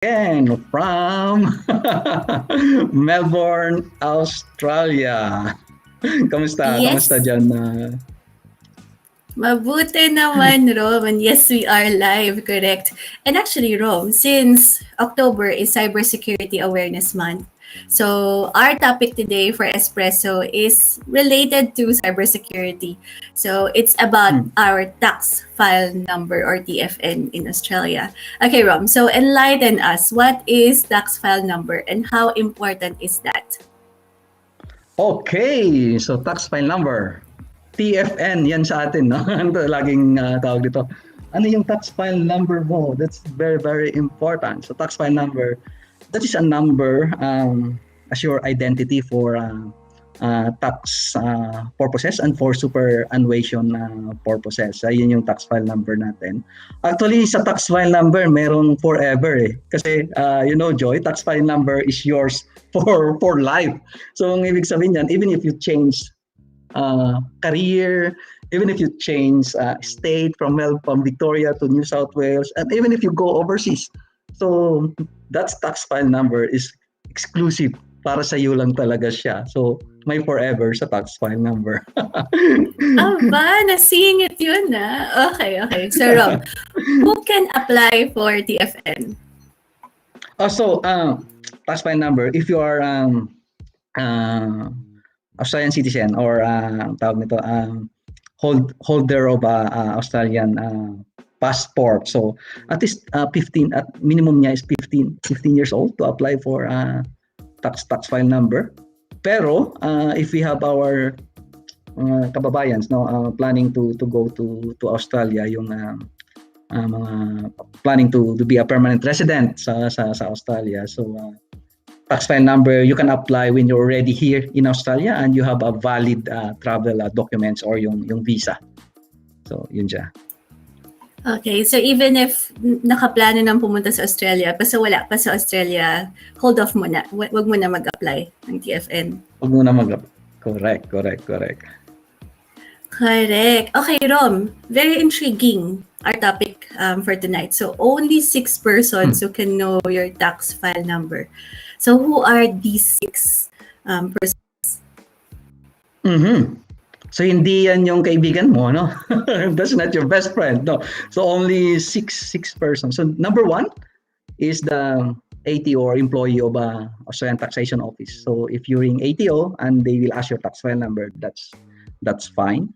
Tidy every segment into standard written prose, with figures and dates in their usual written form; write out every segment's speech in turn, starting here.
again from Melbourne, Australia. Kamusta? Kamusta Yes, dyan? mabuti naman, Rom. And yes, we are live, correct. And actually, Rom, since October is Cybersecurity Awareness Month, so our topic today for Espresso is related to cybersecurity. So it's about Hmm. our tax file number or TFN in Australia. Okay, Rom, so enlighten us. What is tax file number and how important is that? Okay, so tax file number. TFN, yan sa atin, no? Ano to, laging tawag dito. Ano yung tax file number mo? That's very, very important. So tax file number, that is a number as your identity for tax purposes and for superannuation purposes. Yun yung tax file number natin. Actually, sa tax file number, merong forever eh. Kasi, Joy, tax file number is yours for life. So, ang ibig sabihin yan, even if you change career, even if you change state from Victoria to New South Wales, and even if you go overseas. So that tax file number is exclusive para sa iyo lang talaga siya. So may forever sa tax file number. Aba, nasingit yun Okay, okay. So, Rob, who can apply for TFN? Also, tax file number, if you are uh, Australian citizen or tawag nito, holder of Australian passport. So at least 15, at minimum niya is 15 years old to apply for tax file number. Pero if we have our kababayans planning to go to Australia, yung mga planning to be a permanent resident sa Australia. So tax file number, you can apply when you're already here in Australia and you have a valid travel documents or yung visa. So, yun siya. Okay, so even if nakaplano nang pumunta sa Australia, basta wala pa sa Australia, hold off muna. Wag mo na mag-apply ng TFN. Huwag muna Correct. Correct. Okay, Rom, very intriguing our topic for tonight. So only 6 persons who can know your tax file number. So who are these 6 persons? Mm-hmm. So, hindi yan yung kaibigan mo, no? That's not your best friend, no? So, only six persons. So, number 1 is the ATO or employee of Australian Taxation Office. So, if you're in ATO and they will ask your tax file number, that's fine.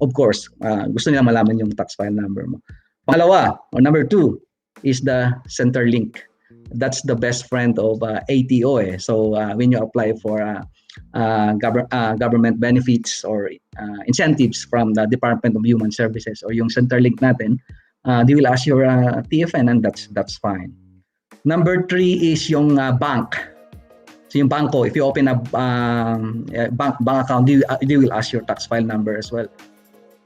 Of course, gusto nila malaman yung tax file number mo. Pangalawa, or number 2, is the Centerlink. That's the best friend of ATO. So, when you apply for government benefits or incentives from the Department of Human Services or yung Centerlink natin, they will ask your TFN and that's fine. Number 3 is yung bank. So yung banko, if you open a bank account, they will ask your tax file number as well.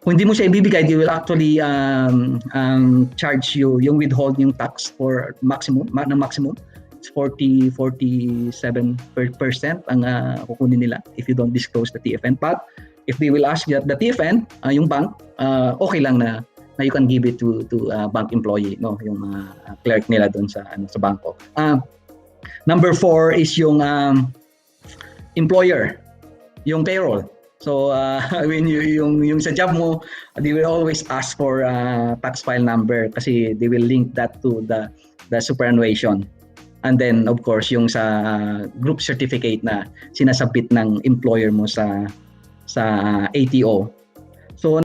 Kung hindi mo siya ibibigay, they will actually charge you yung withhold yung tax for maximum. It's 47% ang kukunin nila if you don't disclose the TFN. But if they will ask you the TFN, yung bank, okay lang na you can give it to bank employee, no, yung clerk nila doon sa bangko. Number 4 is yung employer, yung payroll. So when yung sa job mo, they will always ask for tax file number kasi they will link that to the superannuation. And then of course yung sa group certificate na sinasubmit ng employer mo sa ATO. So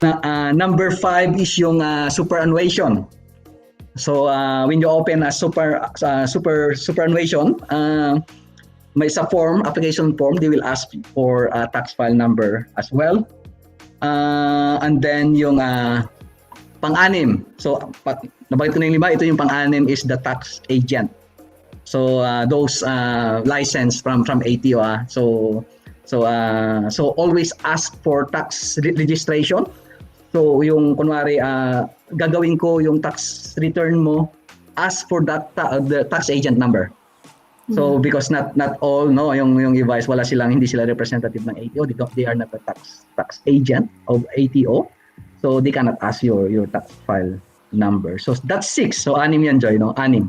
number 5 is yung superannuation. So when you open a superannuation, may sa application form, they will ask for a tax file number as well. And then yung pang-anim. So nabanggit ko na yung 5, ito yung pang-anim is the tax agent. So those license from ATO. So always ask for tax registration. So yung kunwari gagawin ko yung tax return mo, ask for that the tax agent number. So because not all yung iba is hindi sila representative ng ATO, they are not a tax agent of ATO. So they cannot ask your tax file number. So that's 6. So 6 yan, Joy, no? 6.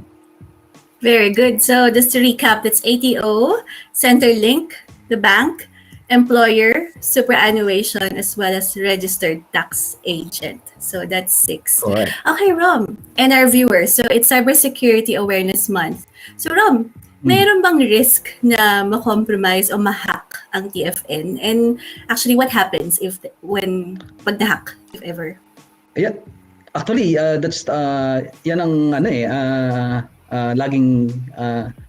Very good. So just to recap, that's ATO, Centerlink, the bank, employer, superannuation, as well as registered tax agent. So that's 6. Correct. Okay, Rom, and our viewers. So it's Cybersecurity Awareness Month. So Rom, mayroon bang risk na ma-compromise o ma-hack ang TFN? And actually, what happens if when pag na-hack, if ever? Yeah. Actually, that's yan ang ano laging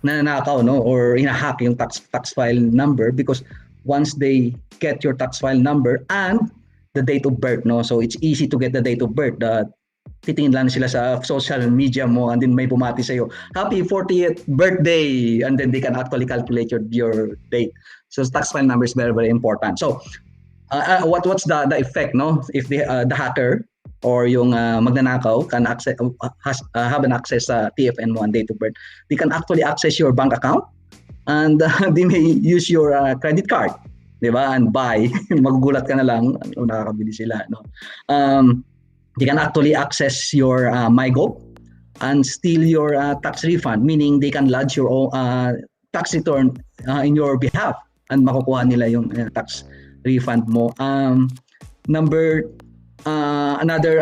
nananakaw, no, or hinahack yung tax file number, because once they get your tax file number and the date of birth, no, so it's easy to get the date of birth. Titingin lang sila sa social media mo and then may bumati sa'yo, happy 40th birthday, and then they can actually calculate your date. So tax file number is very, very important. So what's the effect, no, if the hacker or yung magnanakaw can have an access sa TFN mo and date of birth, they can actually access your bank account, and they may use your credit card, di ba, and buy. Magugulat ka na lang, nakakabili sila, no. They can actually access your myGov and steal your tax refund, meaning they can lodge your own tax return in your behalf and makukuha nila yung tax refund mo. Another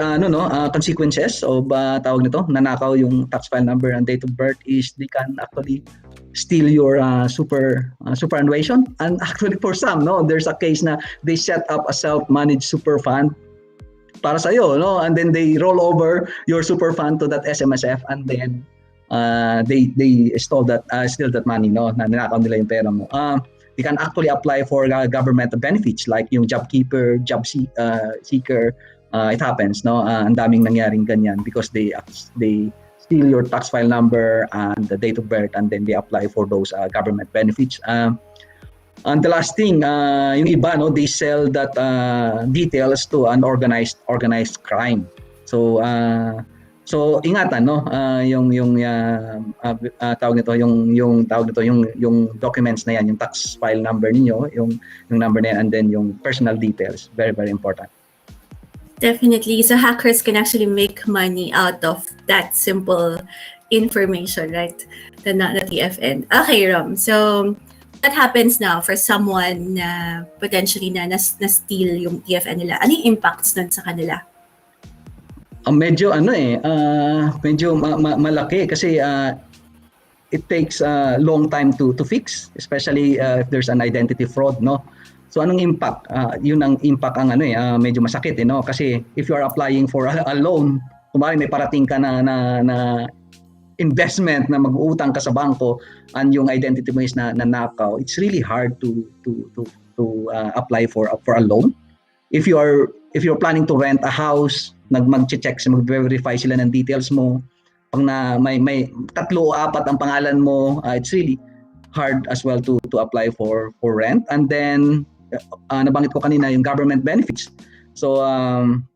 consequences of tawag nito, nanakaw yung tax file number and date of birth, is they can actually steal your superannuation. And actually for some, no, there's a case na they set up a self-managed super fund para sa iyo, no, and then they roll over your super fund to that SMSF, and then they steal that money, no, nanakaw nila yung pera mo. They can actually apply for government benefits like yung job keeper, job seeker. It happens, no? Ang daming nangyaring ganyan because they steal your tax file number and the date of birth, and then they apply for those government benefits. And the last thing, yung iba, no, they sell that details to an organized crime. So ingatan, no, yung tawag nito, yung documents na yan, yung tax file number niyo, yung number na yan, and then yung personal details, very, very important. Definitely. So hackers can actually make money out of that simple information, right? The TFN. Okay, Rom. So what happens now for someone na potentially na steal yung TFN nila? Ano yung impacts nun sa kanila? Medyo medyo malaki kasi it takes a long time to fix, especially if there's an identity fraud, no. So anong impact? Yun ang impact ang medyo masakit, no, kasi if you are applying for a loan, kumari may parating ka na investment na mag-uutang ka sa bangko and yung identity mo is na nakaw, it's really hard to apply for a loan. If you're planning to rent a house, mag-check, mag-verify sila ng details mo. Pag na may 3 o 4 ang pangalan mo, it's really hard as well to apply for rent. And then nabanggit ko kanina yung government benefits. So ang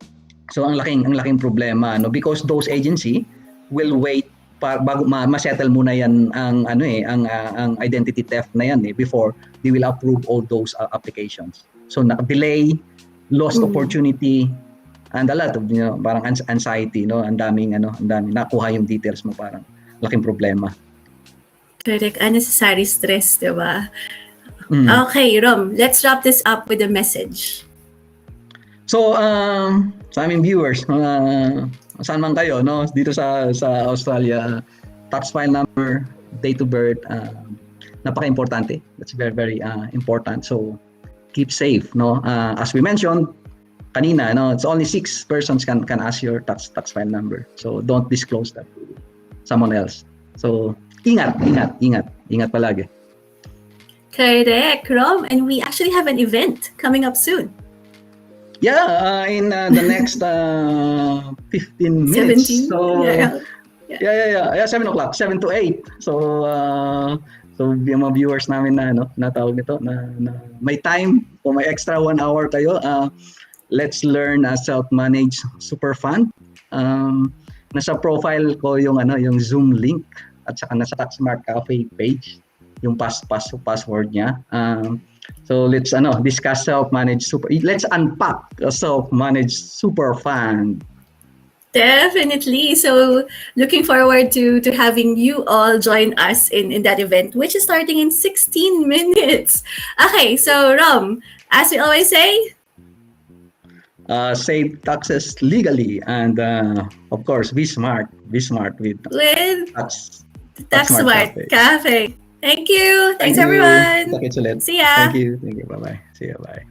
laking problema, no, because those agency will wait bago ma-settle muna yan ang identity theft na yan before they will approve all those applications. So delay, lost opportunity, and a lot of parang anxiety, no, ang daming nakuha yung details mo, parang laking problema. Correct, unnecessary stress, di ba? Okay, Rom, let's wrap this up with a message. So sa aming viewers, saan man kayo, no, dito sa Australia, tax file number, date of birth, napaka-importante. That's very, very important. So keep safe, no. As we mentioned kanina, no, it's only 6 persons can ask your tax file number. So don't disclose that to someone else. So ingat palagi. Correct, Rom, and we actually have an event coming up soon. Yeah, in the next 15 minutes. 17? So Yeah. 7 o'clock, 7 to 8. So yung mga viewers namin na tawag nito na may time o may extra 1 hour kayo, let's learn a self-managed super fund. Nasa profile ko yung Zoom link at saka nasa Taxmart Cafe page yung password niya. So let's discuss self-managed super. Let's unpack a self-managed super fund. Definitely. So looking forward to having you all join us in that event, which is starting in 16 minutes. Okay, so Rom, as we always say, Save taxes legally, and of course, be smart with with tax, tax Tax smart Smart cafe. Cafe. Thank you. Thank Thanks you. everyone. Kita-kits ulit. See ya. Thank you. Thank you. Bye-bye. See you. Bye.